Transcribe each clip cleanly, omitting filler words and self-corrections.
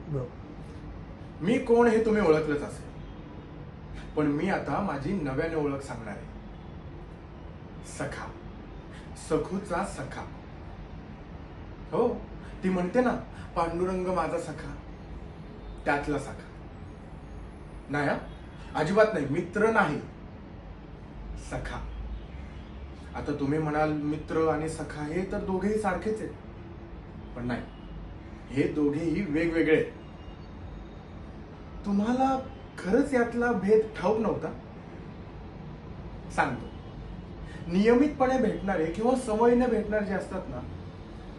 बरोबर. मी कोण हे तुम्ही ओळखलंच असेल, पण मी आता माझी नव्याने ओळख सांगणार आहे. सखा, सखूचा सखा. हो, ती म्हणते ना, पांडुरंग माझा सखा, त्यातला सखा. नाही हा, अजिबात नाही, मित्र नाही, सखा. आता तुम्ही म्हणाल मित्र आणि सखा हे तर दोघेही सारखेच आहेत, पण नाही, हे दोघेही वेगवेगळे आहेत. तुम्हाला खरंच यातला भेद ठाऊक नव्हता? सांगतो. नियमितपणे भेटणारे किंवा सवयीने भेटणारे जे असतात ना,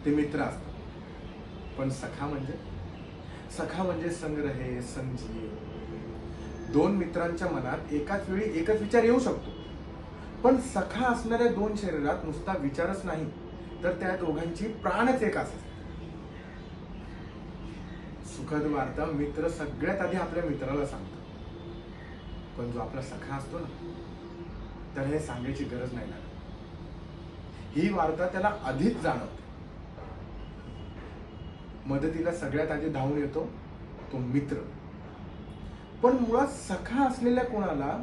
ते मित्र असतात. पण सखा म्हणजे संग रहे संग जिये. दोन मित्रांच्या मनात एकाच वेळी एकच विचार येऊ शकतो, पण सखा असणाऱ्या दोन शरीरात नुसता विचारच नाही, तर त्या दोघांची प्राणच एक असते. सुखद वार्ता मित्र सगळ्यात आधी आपल्या मित्राला सांगतो, पण जो आपला सखा असतो ना, तर हे सांगायची गरज नाही लागत. ही वार्ता त्याला आधीच जाणवते. मदतीला सगळ्यात आधी धावून येतो तो मित्र. पण मुळात सखा असलेल्या कोणाला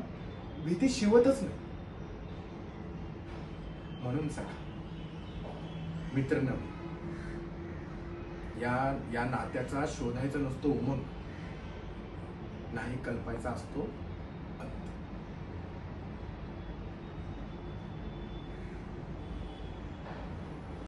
भीती शिवतच नाही. म्हणून सखा, मित्र नव्हे. या नात्याचा शोधायचा नसतो उमंग, नाही कल्पायचा असतो